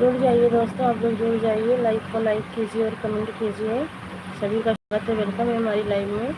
जुड़ जाइए दोस्तों, आप लोग जुड़ जाइए, लाइक को लाइक कीजिए और कमेंट कीजिए। सभी का स्वागत है, वेलकम है हमारी लाइव में।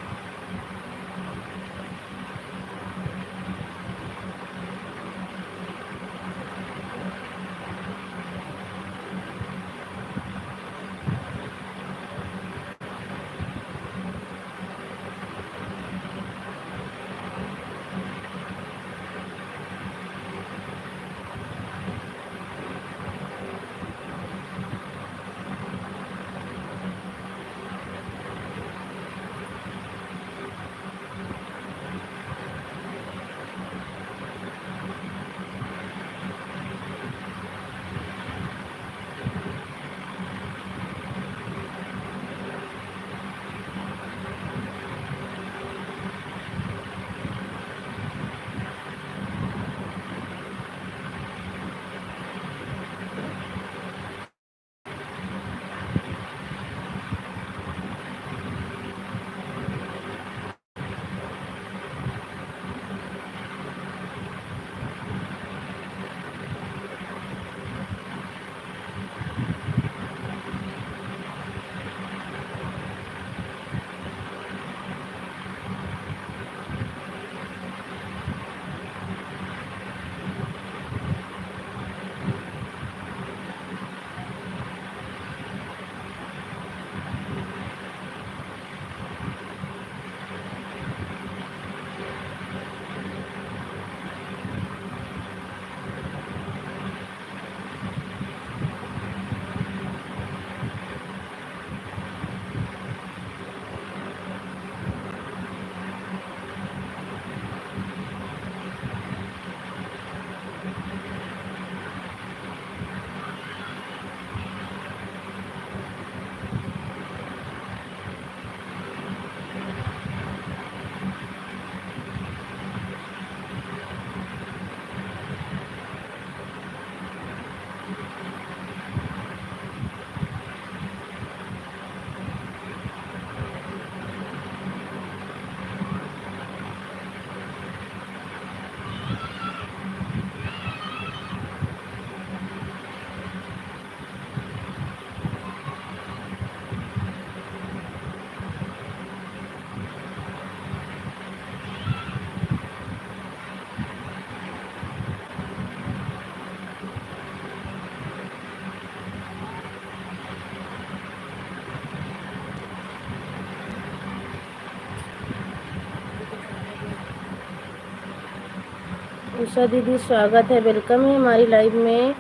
उषा दीदी स्वागत है, वेलकम है हमारी लाइव में।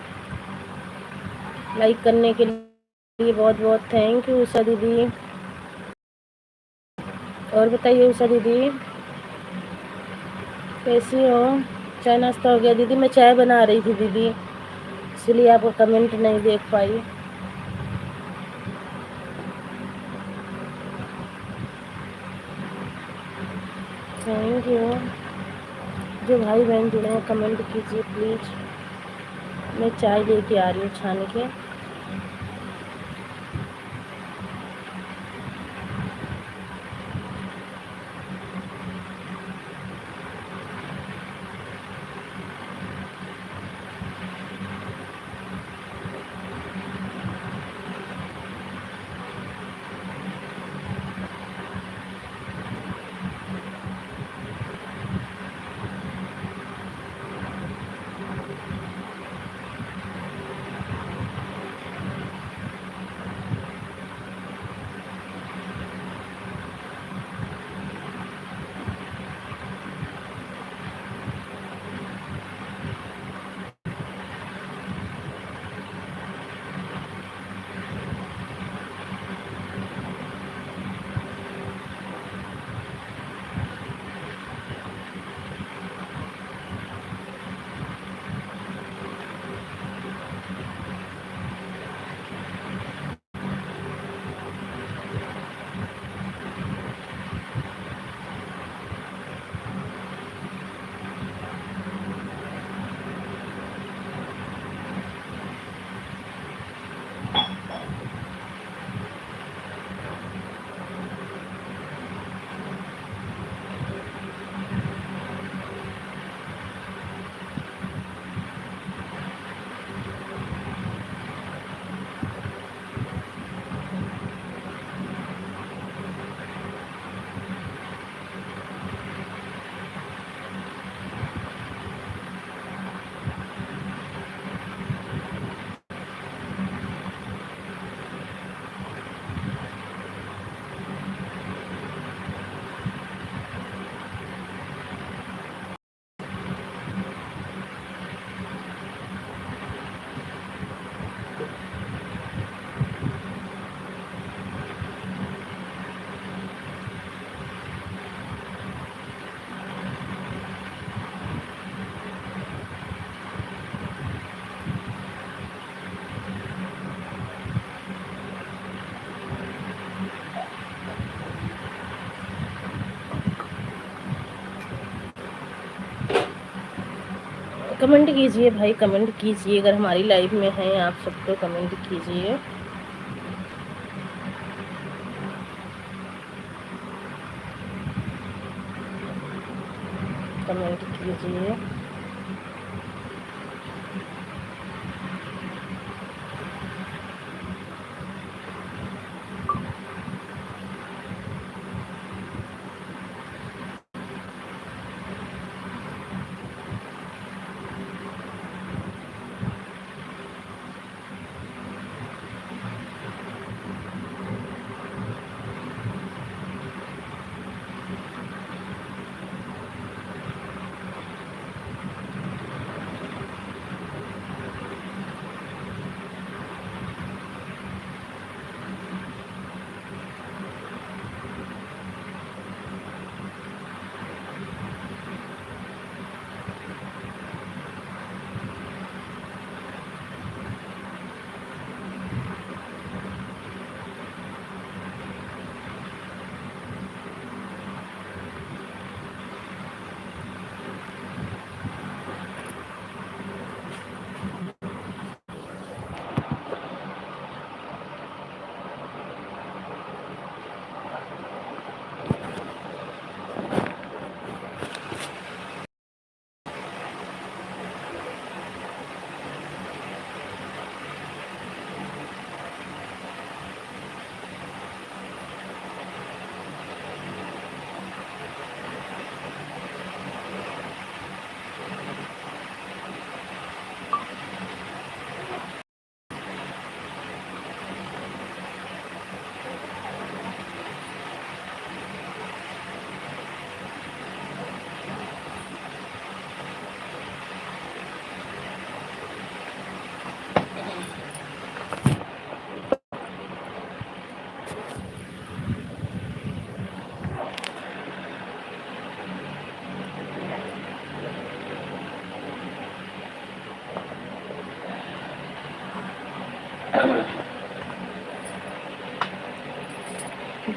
लाइक करने के लिए बहुत बहुत थैंक यू उषा दीदी। और बताइए उषा दीदी कैसी हो? चाय नाश्ता हो गया? दीदी मैं चाय बना रही थी दीदी, इसलिए आपको कमेंट नहीं देख पाई। Thank you. जो भाई बहन जुड़े हैं कमेंट कीजिए प्लीज़। मैं चाय लेके आ रही हूँ छान के। कमेंट कीजिए भाई, कमेंट कीजिए, अगर हमारी लाइव में हैं आप सब तो कमेंट कीजिए। कमेंट कीजिए।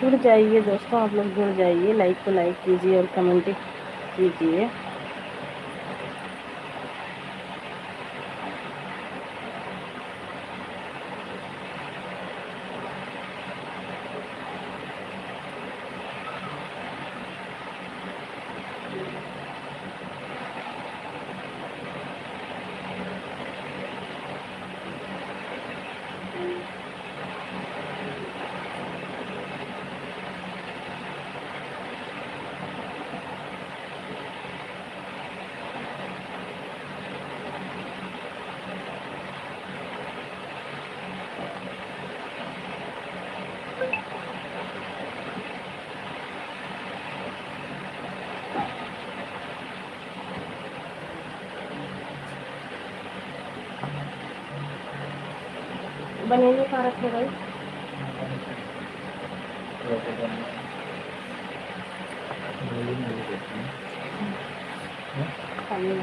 जुड़ जाइए दोस्तों, आप लोग जुड़ जाइए, लाइक को लाइक कीजिए और कमेंट कीजिए। बनेंगे कहाँ रखे भाई? खाली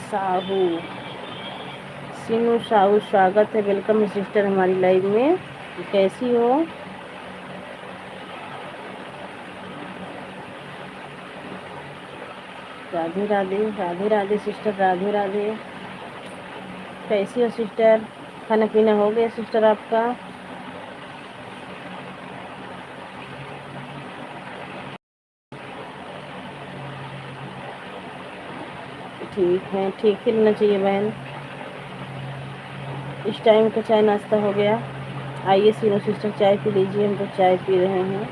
साहू, सीनू साहू, स्वागत है, वेलकम सिस्टर हमारी लाइव में। कैसी हो? राधे राधे, राधे राधे सिस्टर, राधे राधे। कैसी हो सिस्टर? खाना पीना हो गया सिस्टर आपका? ठीक है, ठीक ही रहना चाहिए बहन। इस टाइम का चाय नाश्ता हो गया? आइए सीनो सिस्टर चाय पी लीजिए, हम तो चाय पी रहे हैं।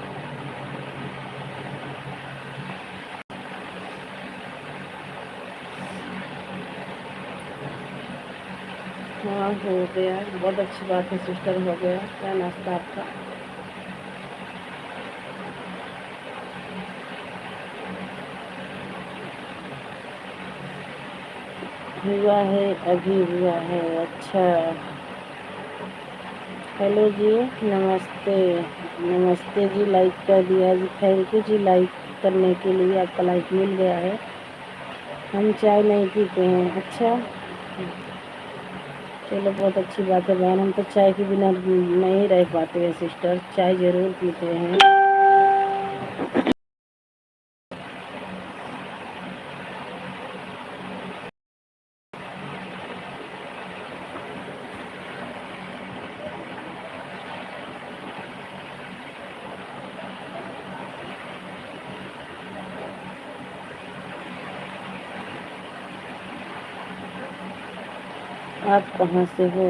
हाँ हो गया, बहुत अच्छी बात है सिस्टर, हो गया। क्या नाश्ता आपका? हुआ है, अभी हुआ है। अच्छा, हेलो जी, नमस्ते। नमस्ते जी, लाइक कर दिया जी, थैंक यू जी लाइक करने के लिए, आपका लाइक मिल गया है। हम चाय नहीं पीते हैं। अच्छा, चलो बहुत अच्छी बात है बहन, हम तो चाय के बिना नहीं रह पाते हैं सिस्टर, चाय ज़रूर पीते हैं। आप कहाँ से हो?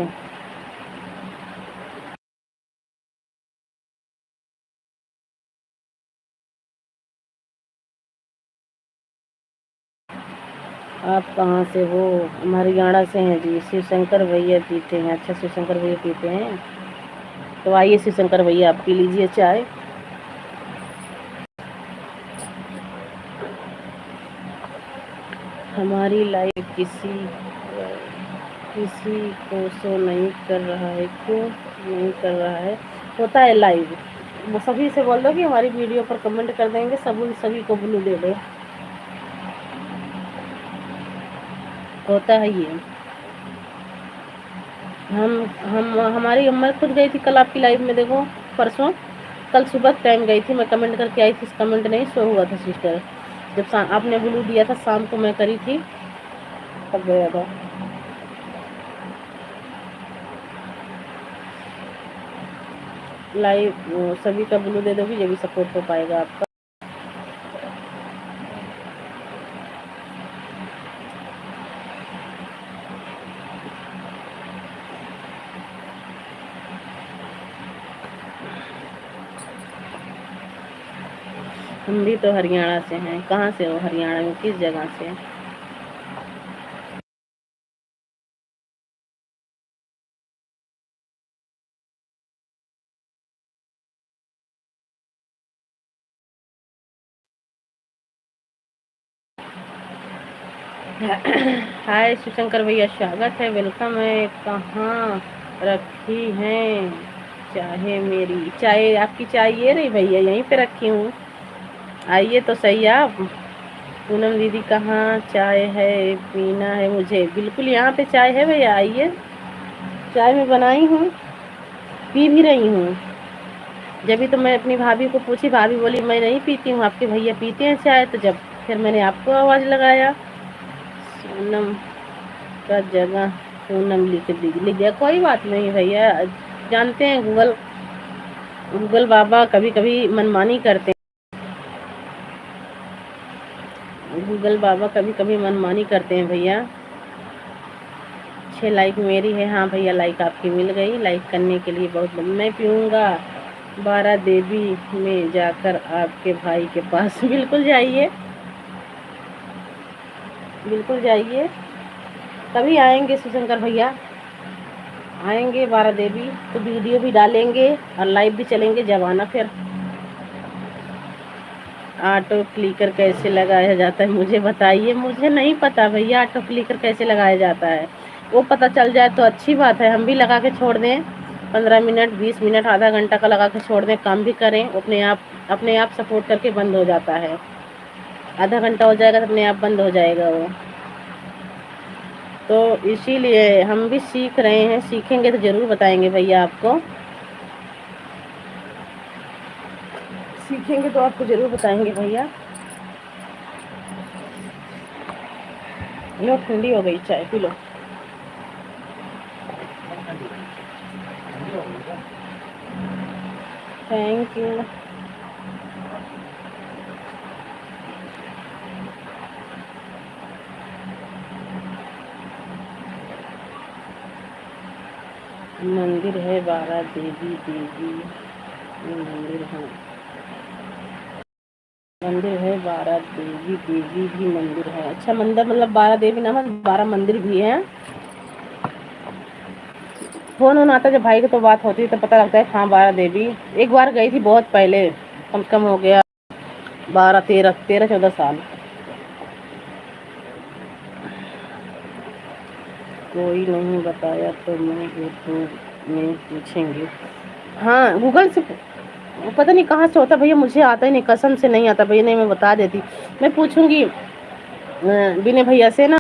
आप कहाँ से हो? हम हरियाणा से हैं जी। शिव शंकर भैया पीते हैं। अच्छा, शिव शंकर भैया पीते हैं, तो आइए शिव शंकर भैया आप पी लीजिए चाय। हमारी लाइफ किसी को शो नहीं कर रहा है, क्यों नहीं कर रहा है? होता है लाइव, वो सभी से बोल दो कि हमारी वीडियो पर कमेंट कर देंगे, सभी को ब्लू दे दो। होता है ये। हम हमारी अम्मा खुद गई थी कल आपकी लाइव में, देखो परसों, कल सुबह टाइम गई थी, मैं कमेंट करके आई थी, कमेंट नहीं शो हुआ था सिस्टर, जब आपने ब्लू दिया था शाम को मैं करी थी, तब गया था। लाइव सभी का ब्लू दे दोगी, ये भी सपोर्ट हो पाएगा आपका। हम भी तो हरियाणा से हैं। कहाँ से हो हरियाणा में, किस जगह से? हाय शिवशंकर भैया, स्वागत है, वेलकम है। कहाँ रखी हैं चाहे मेरी चाय? आपकी चाय ये रही भैया, यहीं पे रखी हूँ, आइए तो सही आप। पूनम दीदी कहाँ चाय है, पीना है मुझे? बिल्कुल यहाँ पे चाय है भैया, आइए। चाय मैं बनाई हूँ, पी भी रही हूँ। जब भी तो मैं अपनी भाभी को पूछी, भाभी बोली मैं नहीं पीती हूँ, आपके भैया पीते हैं चाय, तो जब फिर मैंने आपको आवाज़ लगाया। सोनम का जगह पूनम लिख दिया, कोई बात नहीं भैया, जानते हैं गूगल गूगल बाबा कभी कभी मनमानी करते हैं, गूगल बाबा कभी कभी मनमानी करते हैं भैया। 6 लाइक मेरी है। हाँ भैया, लाइक आपकी मिल गई, लाइक करने के लिए बहुत मैं पीऊँगा 12 देवी में जाकर आपके भाई के पास। बिल्कुल जाइए, बिल्कुल जाइए, कभी आएंगे शिवशंकर भैया, आएंगे 12 देवी तो वीडियो भी डालेंगे और लाइव भी चलेंगे, जब आना फिर। ऑटो क्लिकर कैसे लगाया जाता है मुझे बताइए? मुझे नहीं पता भैया, ऑटो क्लिकर कैसे लगाया जाता है, वो पता चल जाए तो अच्छी बात है, हम भी लगा के छोड़ दें, 15 मिनट 20 मिनट आधा घंटा का लगा के छोड़ दें, काम भी करें, अपने आप सपोर्ट करके बंद हो जाता है, आधा घंटा हो जाएगा तो अपने आप बंद हो जाएगा वो। तो इसीलिए हम भी सीख रहे हैं, सीखेंगे तो ज़रूर बताएंगे भैया आपको, सीखेंगे तो आपको ज़रूर बताएंगे भैया। लो ठंडी हो गई चाय, पी लो। Thank you. मंदिर है 12 देवी देवी, ये मंदिर है। मंदिर है 12 देवी देवी भी मंदिर है। अच्छा, मंदिर मतलब 12 देवी ना, 12 मंदिर भी है। फोन ऑन आता जब भाई की तो बात होती है तो पता लगता है। हाँ 12 देवी, एक बार गई थी बहुत पहले, कम से कम हो गया 13-14 साल। कोई नहीं बताया तो मैं यूट्यूब में पूछेंगे। हाँ गूगल से, पता नहीं कहाँ से होता भैया, मुझे आता ही नहीं, कसम से नहीं आता भैया। नहीं मैं बता देती, मैं पूछूंगी विनय भैया से ना,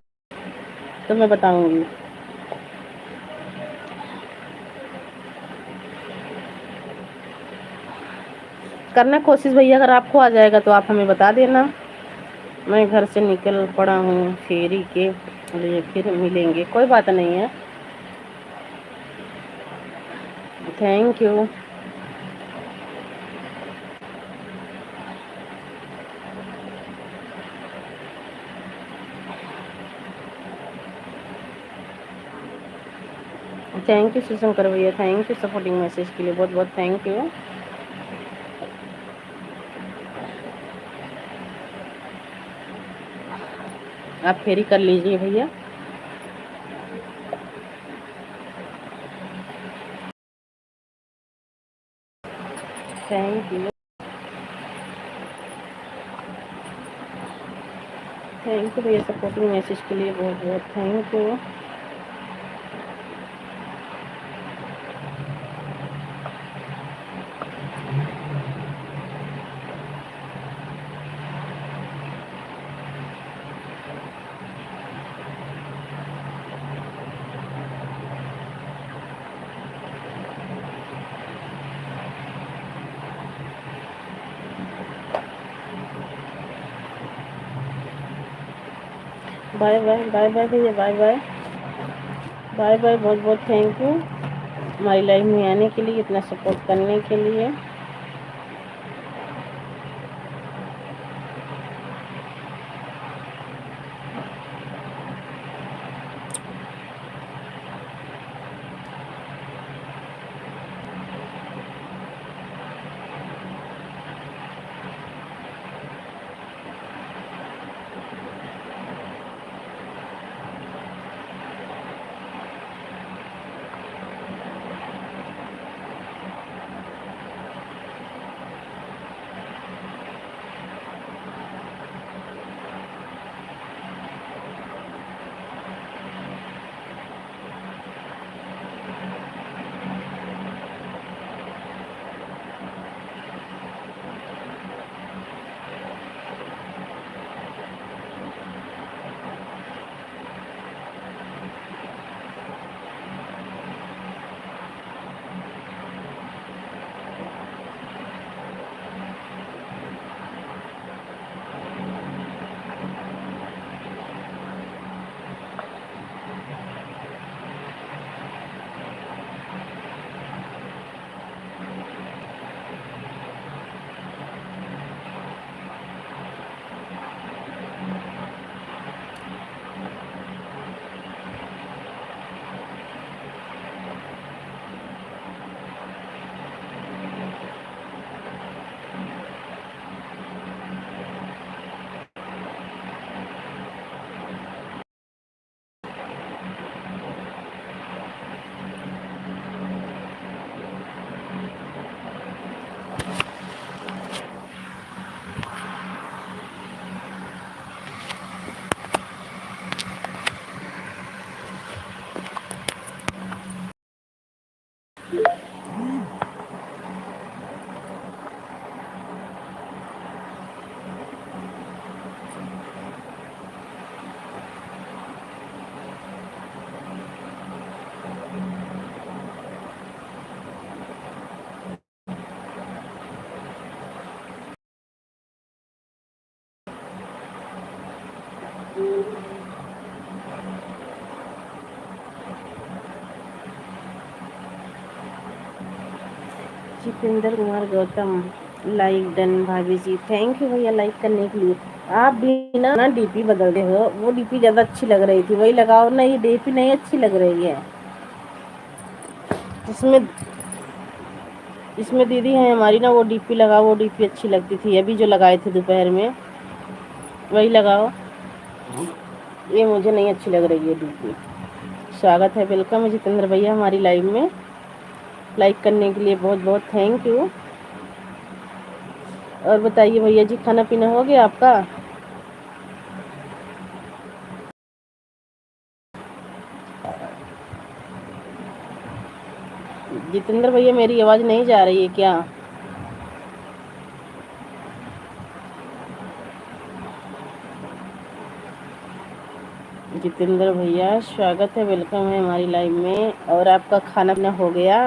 तो मैं बताऊंगी। करना कोशिश भैया, अगर आपको आ जाएगा तो आप हमें बता देना। मैं घर से निकल पड़ा हूँ फेरी के लिए, फिर मिलेंगे। कोई बात नहीं है, thank you. Thank you Shivshankar भैया, थैंक यू सपोर्टिंग मैसेज के लिए, बहुत बहुत थैंक यू। आप फेरी कर लीजिए भैया। थैंक यू, थैंक यू भैया सपोर्टिंग मैसेज के लिए, बहुत बहुत thank you. Bye bye, bye bye भैया, बाय बाय, बाय बाय, बहुत बहुत थैंक यू हमारी लाइफ में आने के लिए, इतना सपोर्ट करने के लिए। जितेंद्र कुमार गौतम, लाइक डन भाभी जी, थैंक यू भैया लाइक करने के लिए। आप भी ना डीपी बदल दे हो, वो डीपी ज़्यादा अच्छी लग रही थी, वही लगाओ ना, ये डीपी नहीं अच्छी लग रही है। इसमें इसमें दीदी है हमारी ना, वो डीपी लगाओ, वो डीपी अच्छी लगती थी, अभी जो लगाए थे दोपहर में वही लगाओ। ये मुझे नहीं अच्छी लग रही है डीपी। स्वागत है, वेलकम है जितेंद्र भैया हमारी लाइव में। लाइक करने के लिए बहुत बहुत थैंक यू। और बताइए भैया जी, खाना पीना हो गया आपका? जितेंद्र भैया मेरी आवाज़ नहीं जा रही है क्या? जितेंद्र भैया स्वागत है, वेलकम है हमारी लाइव में। और आपका खाना पीना हो गया?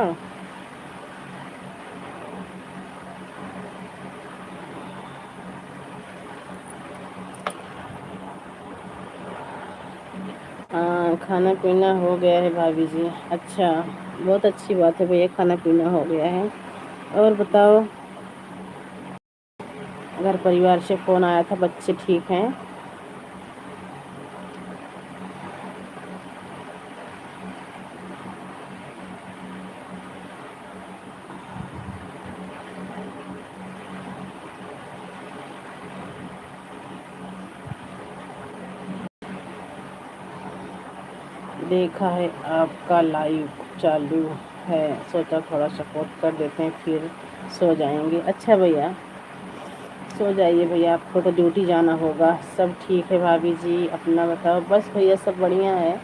हाँ, खाना पीना हो गया है भाभी जी। अच्छा, बहुत अच्छी बात है भैया, खाना पीना हो गया है। और बताओ, घर परिवार से फ़ोन आया था, बच्चे ठीक हैं? देखा है आपका लाइव चालू है, सोचा थोड़ा सपोर्ट कर देते हैं, फिर सो जाएंगे। अच्छा भैया, सो जाइए भैया, आपको तो ड्यूटी जाना होगा। सब ठीक है भाभी जी, अपना बताओ। बस भैया सब बढ़िया है,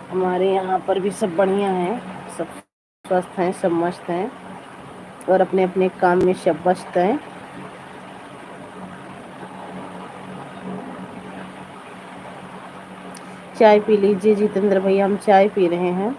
हमारे यहाँ पर भी सब बढ़िया है, सब स्वस्थ हैं, सब मस्त हैं और अपने अपने काम में सब व्यस्त हैं। चाय पी लीजिए जितेंद्र भैया, हम चाय पी रहे हैं।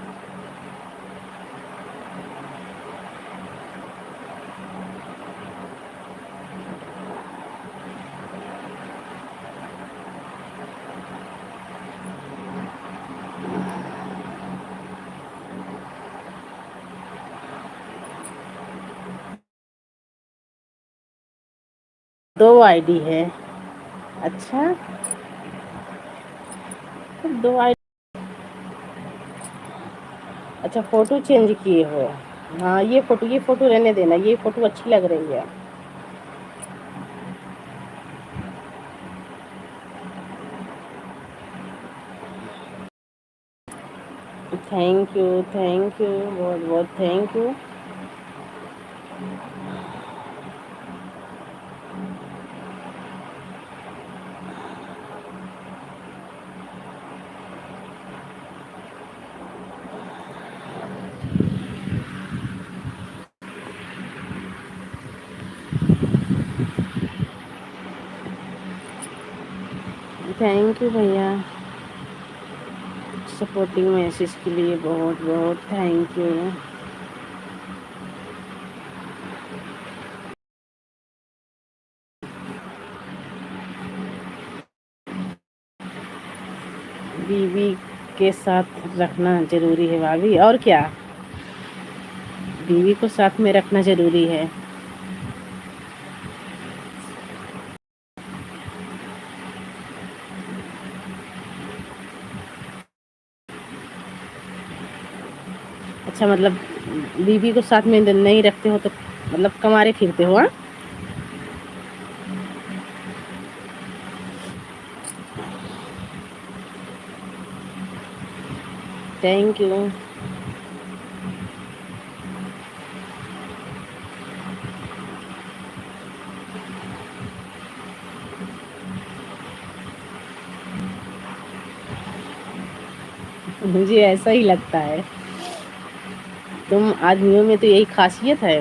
दो आईडी है? अच्छा, तो दो आईडी। अच्छा, फ़ोटो चेंज किए हो? हाँ, ये फ़ोटो रहने देना, ये फ़ोटो अच्छी लग रही है। थैंक यू, बहुत बहुत थैंक यू। थैंक यू भैया, सपोर्टिंग मैसेज के लिए बहुत बहुत थैंक यू। बीवी के साथ रखना ज़रूरी है भाभी, और क्या, बीवी को साथ में रखना ज़रूरी है। अच्छा, मतलब बीवी को साथ में नहीं रखते हो तो मतलब कमारे फिरते हो? हाँ, थैंक यू। मुझे ऐसा ही लगता है, तुम आदमियों में तो यही खासियत है।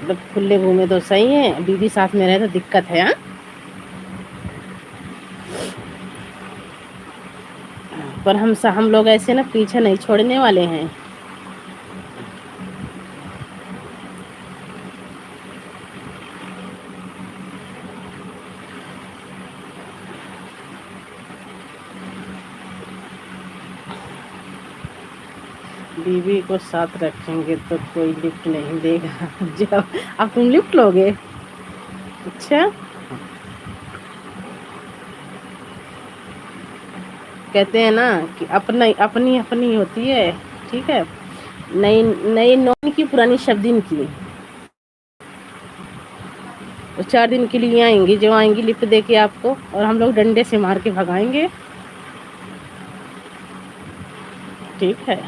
मतलब खुले घूमे तो सही है, बीवी साथ में रहे तो दिक्कत है। हाँ, पर हम लोग ऐसे ना पीछे नहीं छोड़ने वाले हैं। बीवी को साथ रखेंगे तो कोई लिफ्ट नहीं देगा। जब अब तुम लिफ्ट लोगे? अच्छा, कहते हैं ना कि अपना अपनी अपनी होती है। ठीक है, नई नई नौन की पुरानी शब्दीन की। वो 4 दिन के लिए आएंगी, जो आएंगी लिफ्ट दे के आपको, और हम लोग डंडे से मार के भगाएंगे। ठीक है,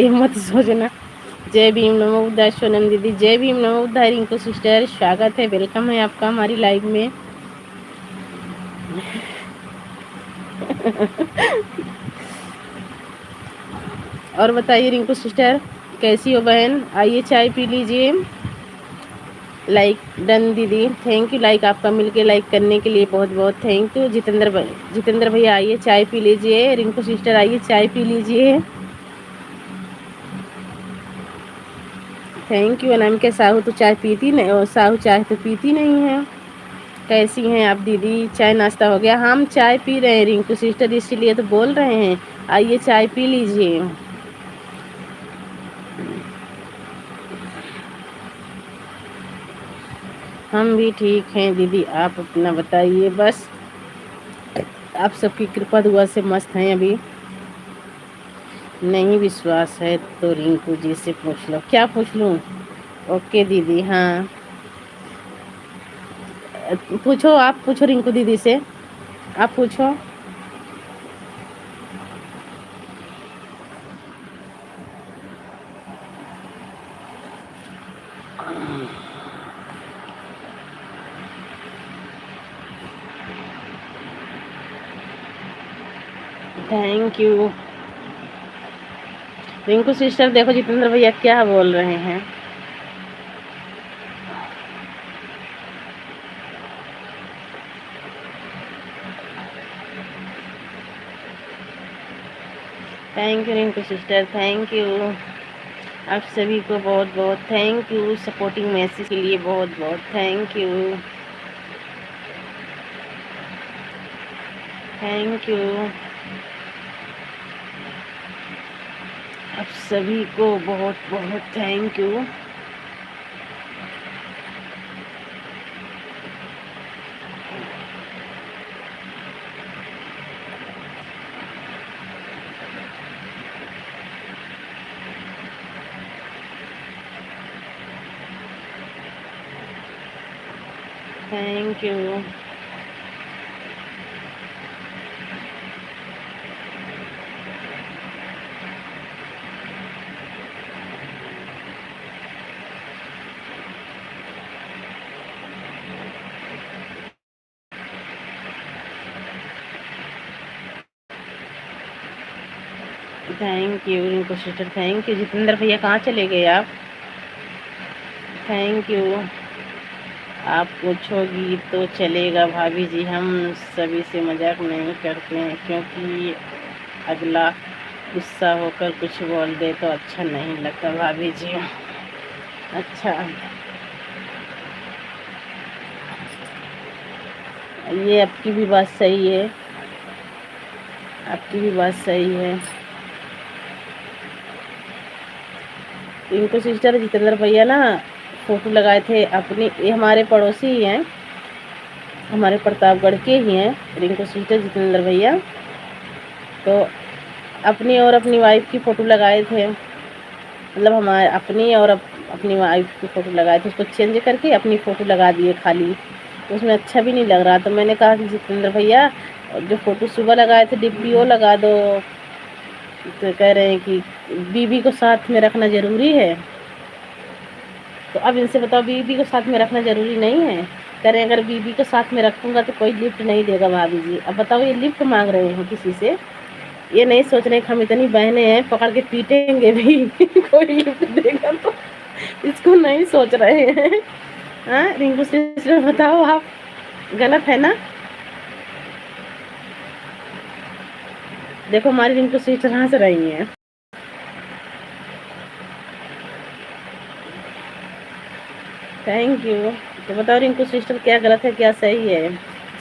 ये मत सोचना। जय भीम, नमो बुद्धाय। सोनम दीदी जय भीम, नमो बुद्धाय। रिंकू सिस्टर स्वागत है, वेलकम है आपका हमारी लाइव में। और बताइए रिंकू सिस्टर कैसी हो बहन? आइए चाय पी लीजिए। लाइक डन दीदी, थैंक यू। लाइक आपका मिलके लाइक करने के लिए बहुत बहुत थैंक यू। जितेंद्र भैया आइए चाय पी लीजिए। रिंकू सिस्टर आइए चाय पी लीजिए। Thank you. अनाम के साहू तो चाय पीती नहीं, और साहू चाय तो पीती नहीं है। कैसी हैं आप दीदी? चाय नाश्ता हो गया? हम चाय पी रहे हैं रिंकू सिस्टर, इसीलिए तो बोल रहे हैं आइए चाय पी लीजिए। हम भी ठीक हैं दीदी, आप अपना बताइए। बस आप सबकी कृपा दुआ से मस्त हैं अभी। नहीं विश्वास है तो रिंकू जी से पूछ लो। क्या पूछ लूँ? ओके दीदी, हाँ पूछो, आप पूछो रिंकू दीदी से, आप पूछो। Thank you Rinku sister. देखो जितेंद्र भैया क्या बोल रहे हैं। Thank you Rinku sister, thank you. आप सभी को बहुत बहुत थैंक यू। सपोर्टिंग मैसेज के लिए बहुत बहुत थैंक यू, थैंक यू। आप सभी को बहुत बहुत thank you. Thank you. Thank you Rinku sister, thank you. Jitendra भैया कहाँ चले गए आप? Thank you. आप पूछोगी तो चलेगा भाभी जी, हम सभी से मजाक नहीं करते हैं, क्योंकि अगला गुस्सा होकर कुछ बोल दे तो अच्छा नहीं लगता भाभी जी। अच्छा, ये आपकी भी बात सही है, आपकी भी बात सही है। इनको सिस्टर जितेंद्र भैया ना फोटो लगाए थे अपनी, ये हमारे पड़ोसी ही हैं, हमारे प्रतापगढ़ के ही हैं रिंकू सिस्टर जितेंद्र भैया। तो अपनी और अपनी वाइफ की फ़ोटो लगाए थे, मतलब हमारे अपनी और अपनी वाइफ की फ़ोटो लगाए थे, उसको चेंज करके अपनी फ़ोटो लगा दिए खाली। तो उसमें अच्छा भी नहीं लग रहा, तो मैंने कहा कि जितेंद्र भैया जो फ़ोटो सुबह लगाए थे डिप्टी वो लगा दो। तो कह रहे हैं कि बीबी को साथ में रखना ज़रूरी है। तो अब इनसे बताओ, बीबी को साथ में रखना ज़रूरी नहीं है? कह रहे हैं अगर बीबी को साथ में रखूँगा तो कोई लिफ्ट नहीं देगा भाभी जी। अब बताओ, ये लिफ्ट मांग रहे हैं किसी से, ये नहीं सोच रहे कि हम इतनी बहनें हैं पकड़ के पीटेंगे भी कोई लिफ्ट देगा तो, इसको नहीं सोच रहे हैं। हाँ रिंकू सिस्टर बताओ, आप गलत है ना? देखो हमारी रिंकू सिस्टर हंस रही हैं। Thank you. तो बताओ रिंकू सिस्टर क्या गलत है क्या सही है?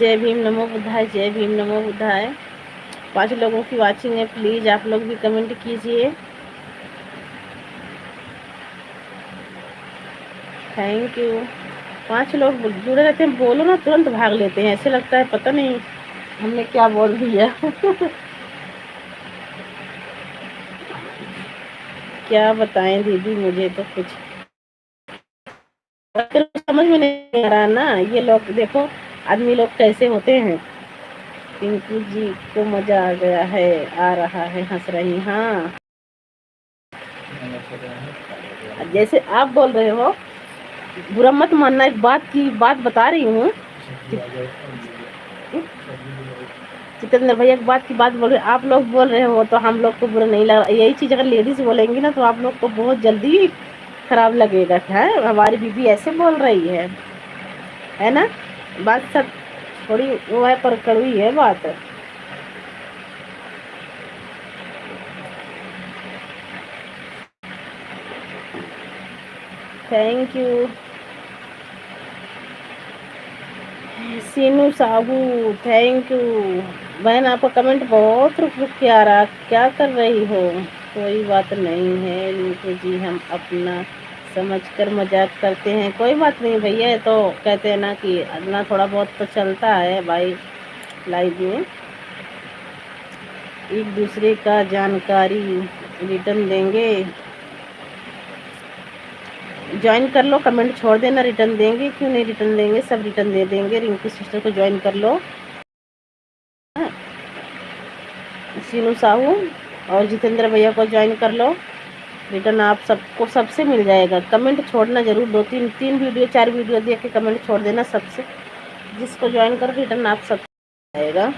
जय भीम नमो बुद्धाय, जय भीम नमो बुद्धाय। 5 लोगों की वाचिंग है, प्लीज़ आप लोग भी कमेंट कीजिए। Thank you. 5 लोग जुड़े रहते हैं, बोलो ना तुरंत भाग लेते हैं, ऐसे लगता है पता नहीं हमने क्या बोल दिया। क्या बताएं दीदी, मुझे तो कुछ समझ में नहीं आ रहा ना। ये लोग देखो आदमी लोग कैसे होते हैं। पिंकू जी को मजा आ गया है, आ रहा है, हंस रही। हाँ जैसे आप बोल रहे हो, बुरा मत मानना, एक बात बता रही हूँ। जितेंद्र भैया एक बात की बात बोल रहे, आप लोग बोल रहे हो तो हम लोग को बुरा नहीं लग रहा। यही चीज अगर लेडीज बोलेंगी ना तो आप लोग को बहुत जल्दी खराब लगेगा। क्या है, हमारी बीबी ऐसे बोल रही है ना। बात सब थोड़ी वो है, पर कड़वी है बात। Thank you Seenu Sahu, thank you. बहन आपका कमेंट बहुत रुक रुक के आ रहा, क्या कर रही हो। कोई बात नहीं है रिंकू जी, हम अपना समझकर मजाक करते हैं। कोई बात नहीं भैया, तो कहते हैं ना कि अपना थोड़ा बहुत तो चलता है भाई लाइफ में। एक दूसरे का जानकारी रिटर्न देंगे। ज्वाइन कर लो, कमेंट छोड़ देना, रिटर्न देंगे, क्यों नहीं रिटर्न देंगे, सब रिटर्न दे देंगे। रिंकू सिस्टर को ज्वाइन कर लो। सीनू साहू और जितेंद्र भैया को ज्वाइन कर लो, रिटर्न आप सबको सबसे मिल जाएगा। कमेंट छोड़ना जरूर, 2 3 वीडियो 4 वीडियो देख के कमेंट छोड़ देना सबसे। जिसको ज्वाइन कर रिटर्न आप सब आएगा।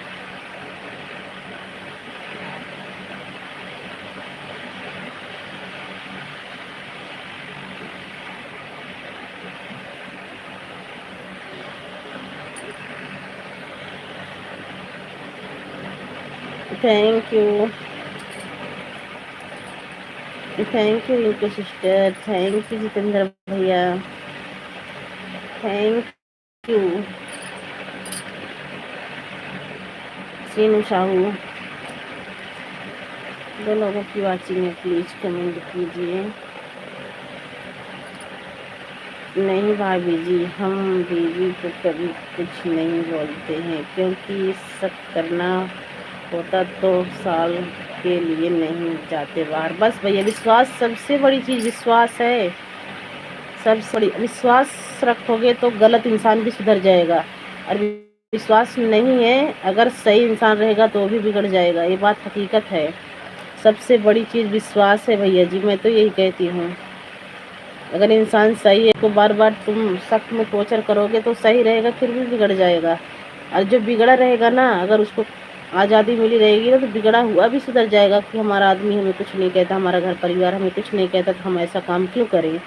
Thank you Rinku sister, thank you Jitendra भैया, थैंक यू सीनू साहू। 2 लोगों की वाचिंग है, प्लीज कमेंट कीजिए। नहीं भाभी जी, हम बीवी को कभी कुछ नहीं बोलते हैं, क्योंकि शक करना होता तो साल के लिए नहीं जाते बाहर। बस भैया विश्वास सबसे बड़ी चीज़, विश्वास है सबसे बड़ी। विश्वास रखोगे तो गलत इंसान भी सुधर जाएगा, और विश्वास नहीं है अगर सही इंसान रहेगा तो भी बिगड़ जाएगा। ये बात हकीकत है। सबसे बड़ी चीज़ विश्वास है भैया जी, मैं तो यही कहती हूँ। अगर इंसान सही है तो बार बार तुम शक में टॉर्चर करोगे तो सही रहेगा, फिर भी बिगड़ जाएगा। और जो बिगड़ा रहेगा ना, अगर उसको आज़ादी मिली रहेगी ना, तो बिगड़ा हुआ भी सुधर जाएगा कि हमारा आदमी हमें कुछ नहीं कहता, हमारा घर परिवार हमें कुछ नहीं कहता, तो हम ऐसा काम क्यों करें।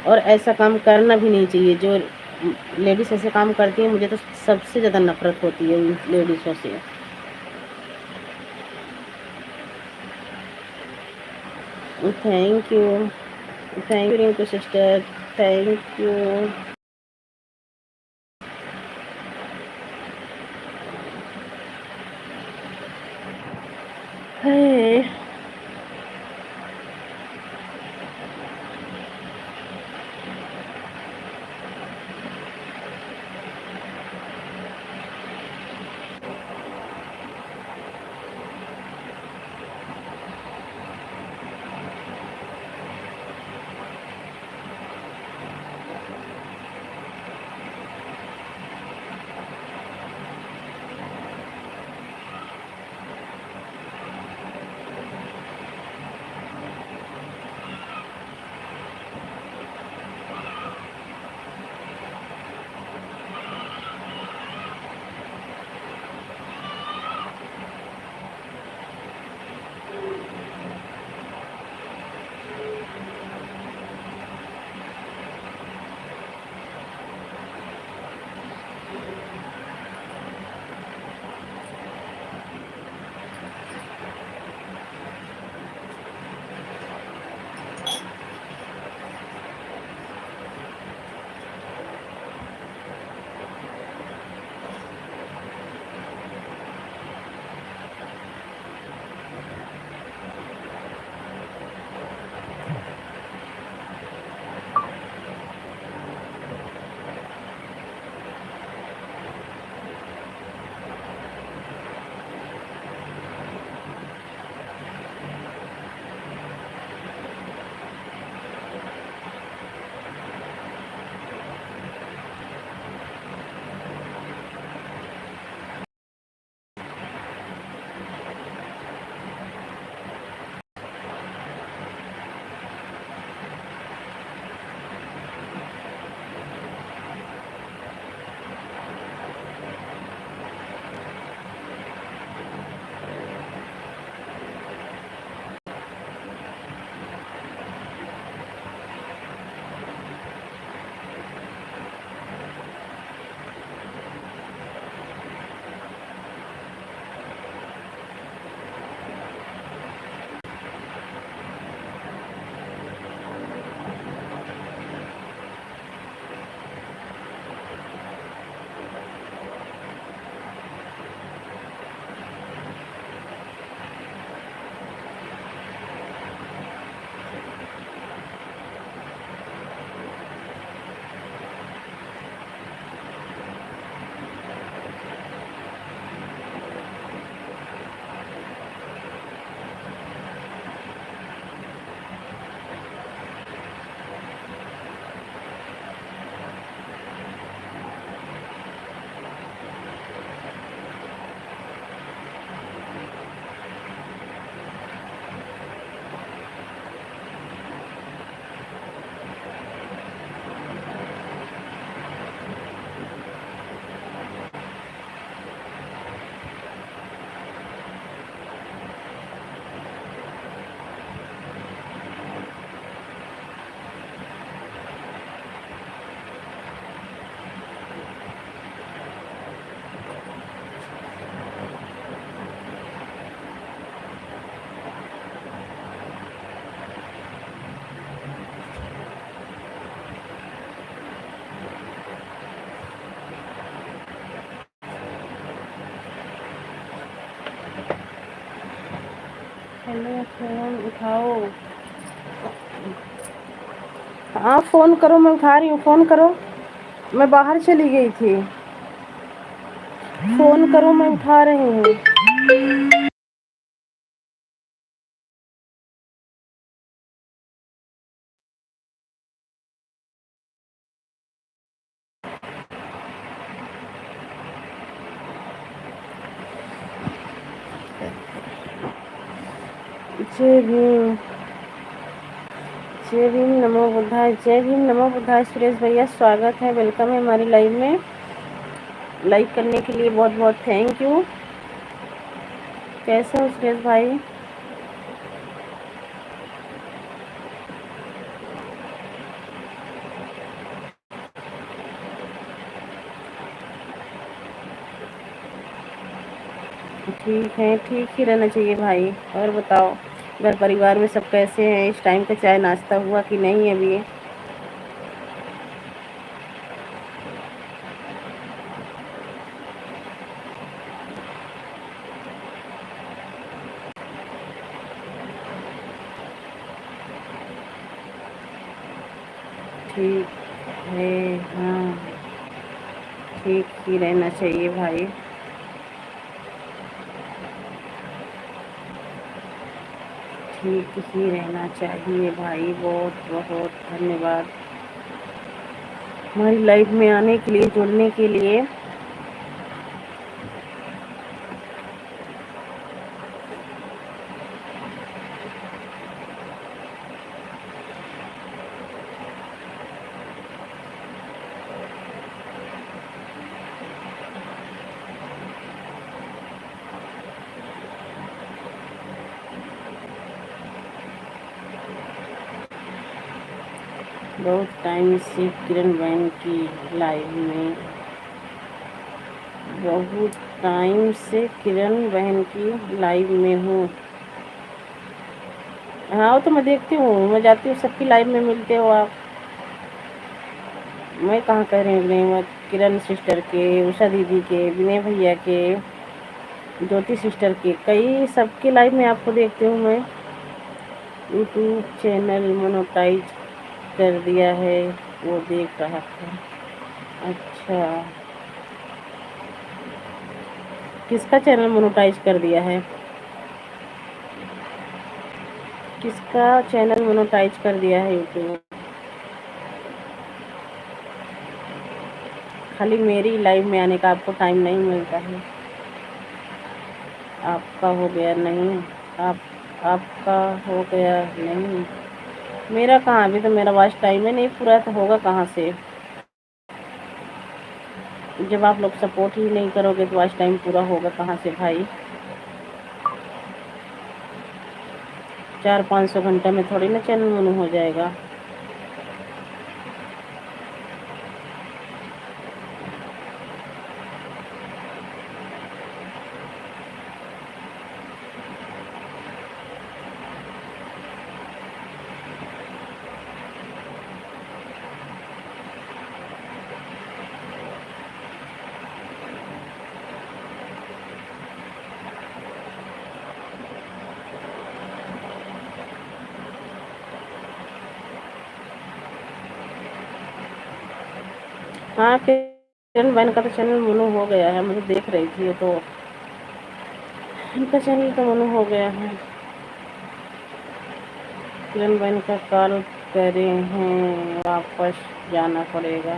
और ऐसा काम करना भी नहीं चाहिए। जो लेडीज़ ऐसे काम करती हैं, मुझे तो सबसे ज़्यादा नफरत होती है उन लेडीज़ों से। Thank you Rinku sister, thank you. है हेलो, फ़ोन उठाओ। हाँ फ़ोन करो, मैं उठा रही हूँ, फ़ोन करो। मैं बाहर चली गई थी। फ़ोन करो, मैं उठा रही हूँ। जय भीम, जय भीम, नमो बुद्धाय। जय भीम, नमो बुद्धाय। सुरेश भैया स्वागत है, वेलकम है हमारी लाइव में। लाइक करने के लिए बहुत बहुत थैंक यू। कैसे हो सुरेश भाई? ठीक है, ठीक ही रहना चाहिए भाई। और बताओ, घर परिवार में सब कैसे हैं? इस टाइम का चाय नाश्ता हुआ कि नहीं अभी? ठीक है, हाँ, ठीक ही रहना चाहिए भाई। ठीक ही रहना चाहिए भाई। बहुत बहुत धन्यवाद हमारी लाइफ में आने के लिए, जुड़ने के लिए। बहुत टाइम से किरण बहन की लाइव में, बहुत टाइम से किरण बहन की लाइव में हूँ। हाँ, वो तो मैं देखती हूँ, मैं जाती हूँ, सबकी लाइव में मिलते हो आप। मैं कहाँ कह रही हूँ नहीं, मैं किरण सिस्टर के, उषा दीदी के, विनय भैया के, ज्योति सिस्टर के, कई सबके लाइव में आपको देखती हूँ मैं। यूट्यूब चैनल मोनेटाइज कर दिया है, वो देख रहा था। अच्छा, किसका चैनल मोनेटाइज कर दिया है? किसका चैनल मोनेटाइज कर दिया है यूट्यूब? खाली मेरी लाइव में आने का आपको टाइम नहीं मिलता है। आपका हो गया नहीं? आप आपका हो गया नहीं? मेरा कहाँ, अभी तो मेरा वॉच टाइम है नहीं पूरा, तो होगा कहाँ से? जब आप लोग सपोर्ट ही नहीं करोगे तो वॉच टाइम पूरा होगा कहाँ से भाई? 400-500 घंटा में थोड़ी ना चैनल मोनू हो जाएगा। हाँ, किरण बहन का तो चैनल मोनू हो गया है, मुझे देख रही थी ये तो। इनका चैनल तो मोनू हो गया है। किरण बहन का कॉल करे हैं, वापस जाना पड़ेगा।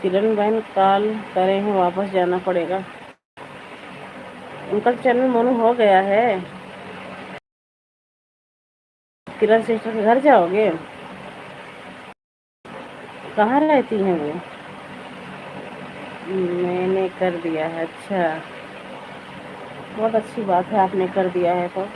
किरण बहन कॉल करे हैं, वापस जाना पड़ेगा। उनका चैनल मोनू हो गया है। किरण सिस्टर के घर जाओगे? कहाँ रहती हैं वो? मैंने कर दिया है, अच्छा, बहुत अच्छी बात है, आपने कर दिया है तो।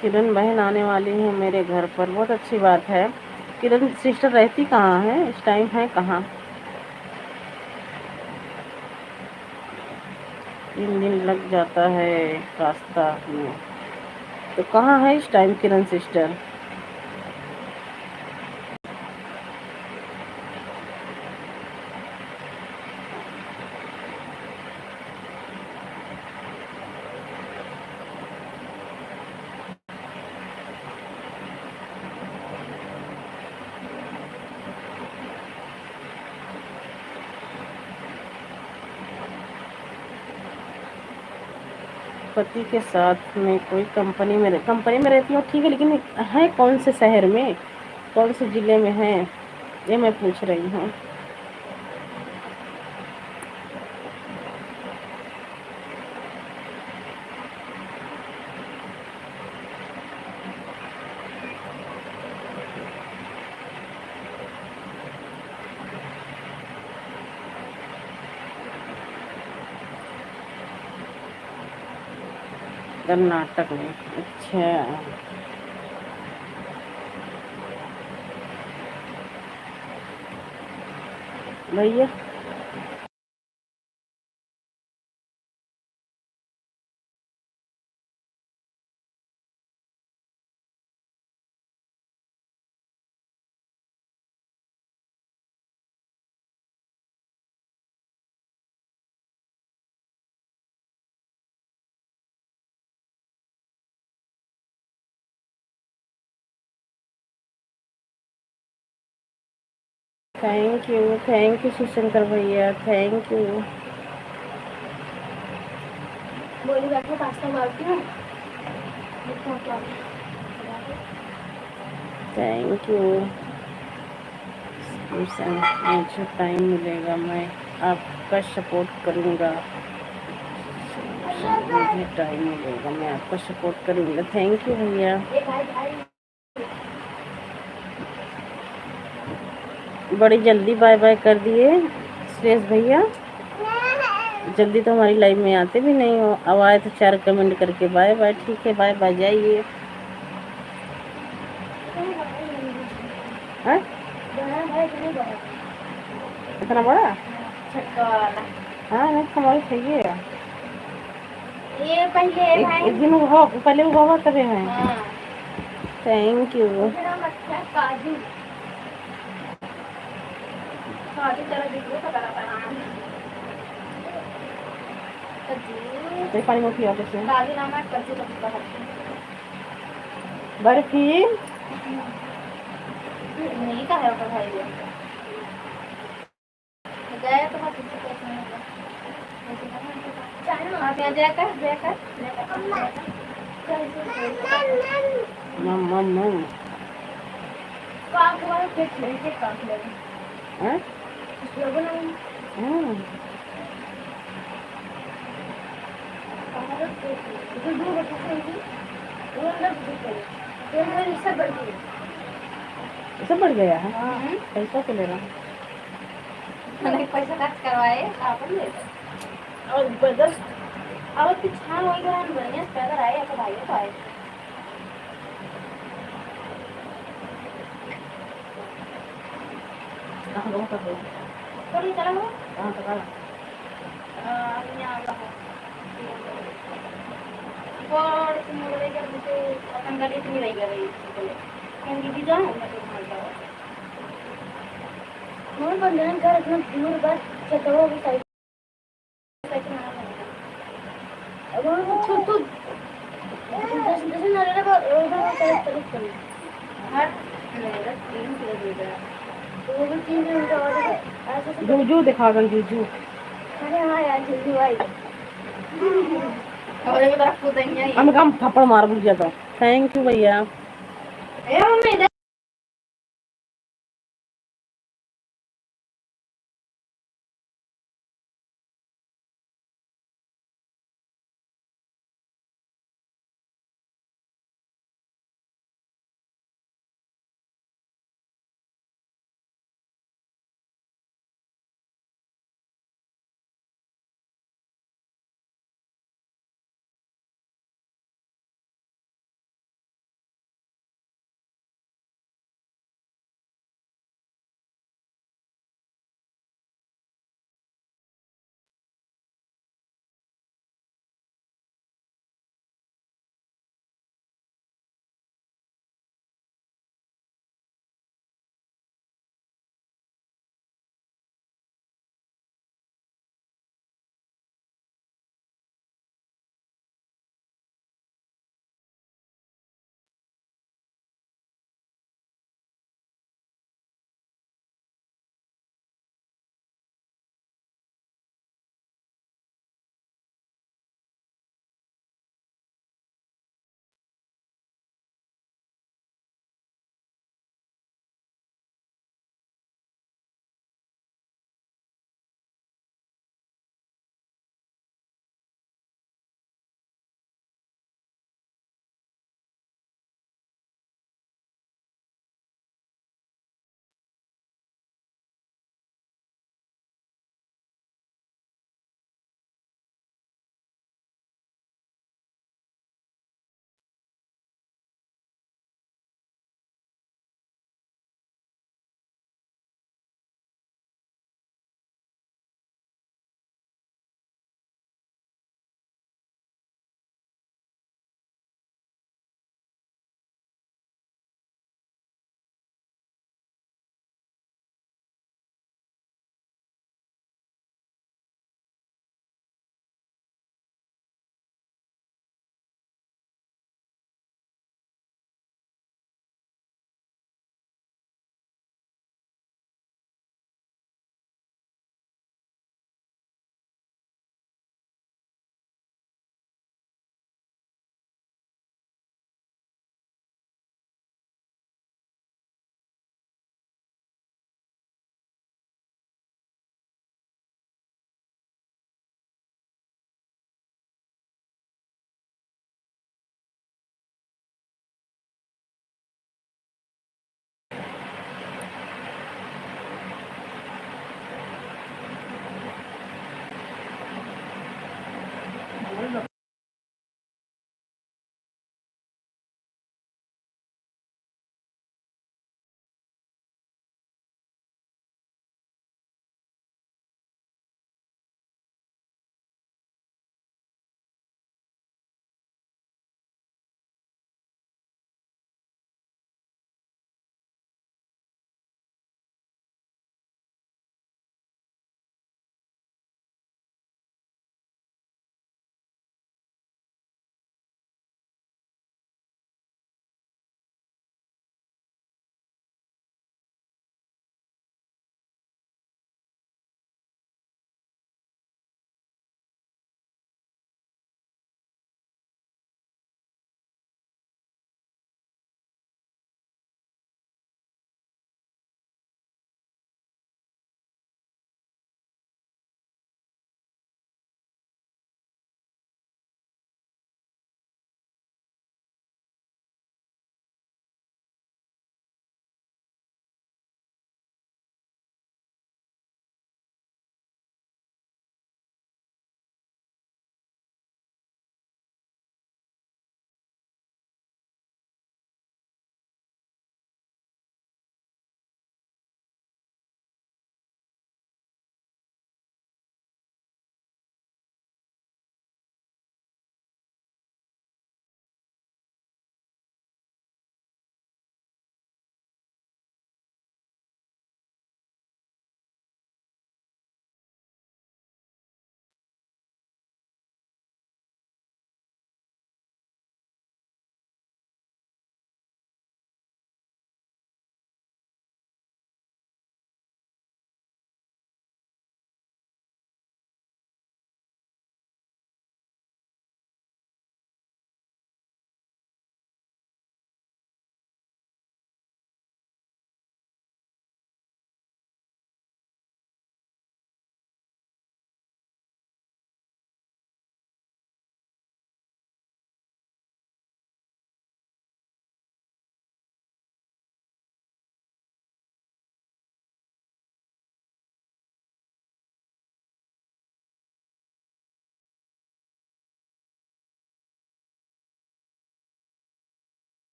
किरण बहन आने वाली है मेरे घर पर, बहुत अच्छी बात है। किरण सिस्टर रहती कहाँ है इस टाइम, है कहाँ? 3 दिन लग जाता है रास्ता में, तो कहाँ है इस टाइम किरण सिस्टर? पति के साथ में कोई कंपनी में रहती हूँ, ठीक है, लेकिन है कौन से शहर में, कौन से जिले में है, ये मैं पूछ रही हूँ। कर्नाटक में, अच्छा। भैया थैंक यू शिवशंकर भैया, थैंक यू। बोली बैठो, पास्ता मारती हूँ। Thank you. मुझे टाइम मिलेगा मैं आपका सपोर्ट करूँगा, मुझे टाइम मिलेगा मैं आपका सपोर्ट करूँगा। थैंक यू भैया। बड़ी जल्दी बाय बाय कर दिए सुरेश भैया, जल्दी तो हमारी लाइफ में आते भी नहीं हो, अब आए तो 4 कमेंट करके बाय बाय। ठीक है, बाय बाय, जाइए। इतना बड़ा छक्का वाला, हाँ नहीं हमारे चाहिए। ये पहले एक दिन वो पहले हुआ तबे है। Thank you. काजू काजू तरह दिख रहा है, पानी में पिया कैसे काजू नमक कच्ची पत्ता बर्फी नहीं का है भाई, गया तो मैं कुछ कैसे नहीं होगा। आप यहाँ जाकर मम मम काम को फिट लेके काम लेंगे, हैं लोगों ने जो दो बच्चे हैं वो अंदर सब बढ़ गया, सब बढ़ गया है। पैसा तो ले रहा नहीं, पैसा खर्च करवाए आपण ले और बदल अब कुछ छान वही करान बढ़िया पैदल आए तो भाई तो आए कहां लोग कर तो चला हो कहां तक यहां का और मोड़े के मुझे अपन गली नहीं रही गई कहीं दीदी जाओ मैं तो भाग जाओ मोर बंधन घर इतना दूर बस चतरो की साइड अब वो तो जैसे नाले का उधर चल हर मेरा 3 किलोमीटर वो भी 3 किलोमीटर और ऐसे जूजू दिखा गई जूजू। अरे हाँ यार जूजू भाई और एक तरफ कूदेंगे हम काम थप्पड़ मार बुझ जाता। थैंक यू भैया। ए मम्मी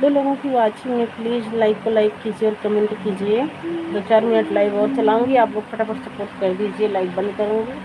दो लोगों की वॉचिंग है, प्लीज़ लाइक को लाइक कीजिए और कमेंट कीजिए। 2-4 मिनट लाइव और चलाऊंगी, आप लोग फटाफट सपोर्ट कर दीजिए। लाइक बंद करूंगी।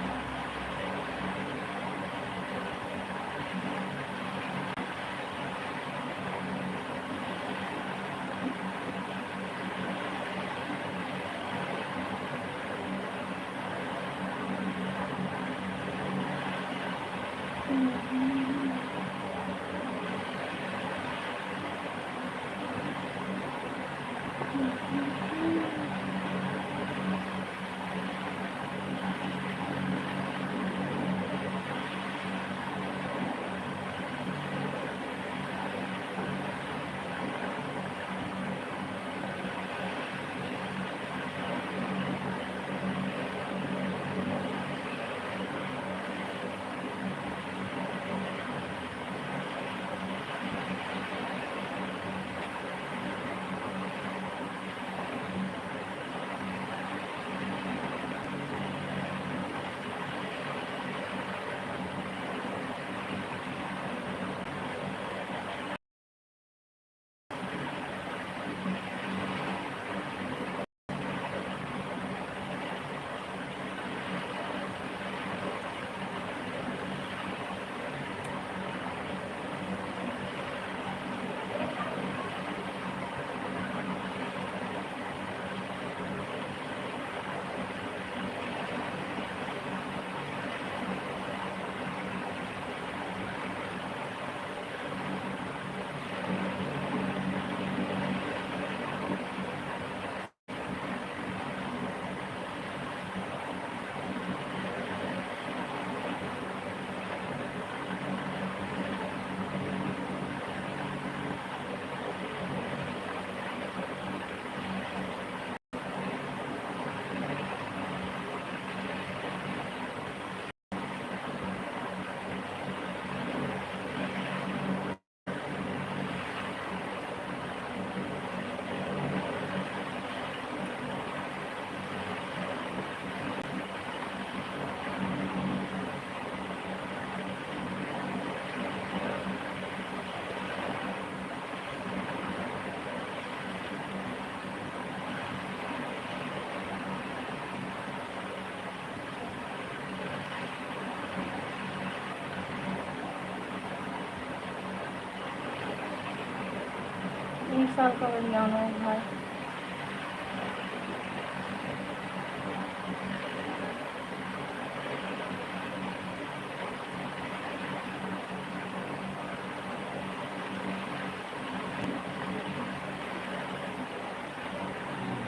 एक साल का बन जाना है भाई।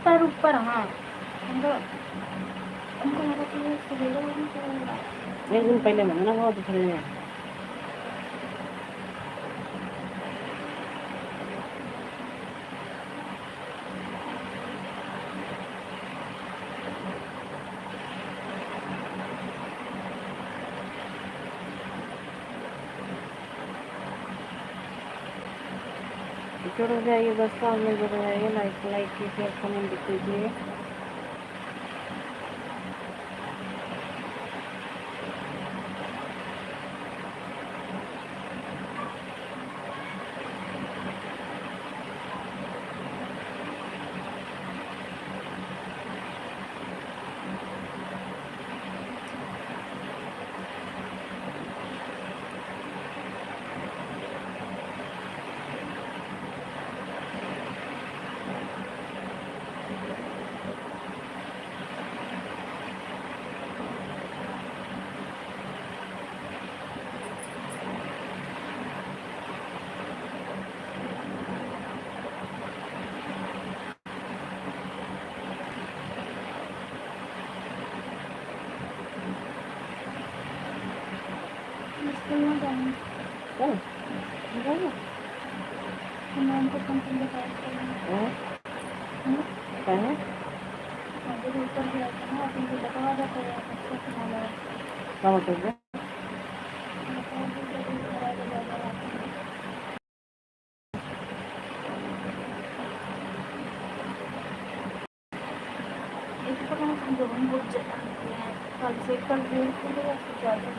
सर ऊपर, हाँ हमको लगा कि ये सवेरे होने चाहिए। एक दिन पहले मंगाना बहुत दूसरे दिन जुड़ जाइए। बस आप लोग जुड़ जाइए। लाइक कीजिए, कमेंट कीजिए। कल से कल दूर के लिए ज़्यादा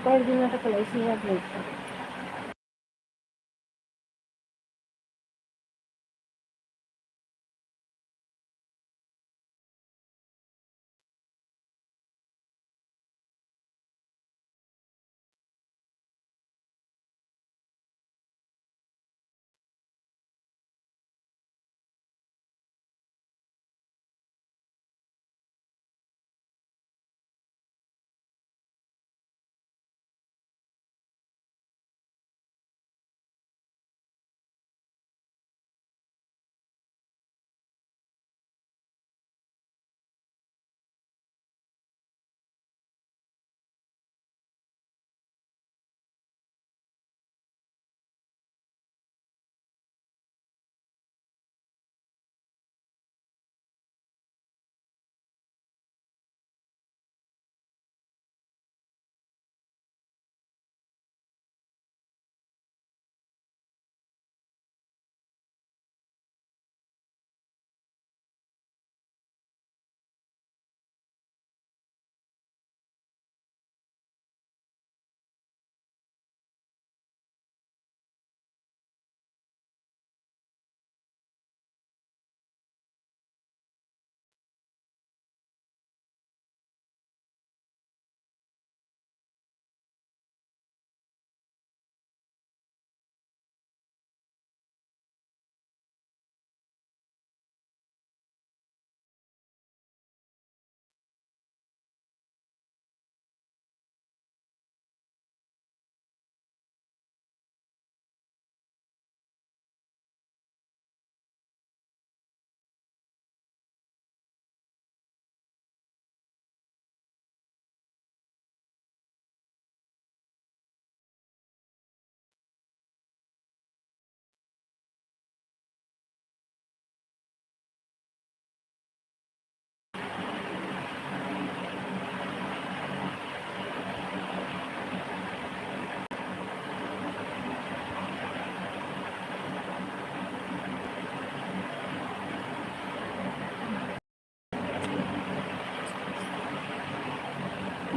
कर दी मैं तो कल ऐसी बात नहीं था।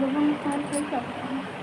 लोगों ने साल सही करते हैं।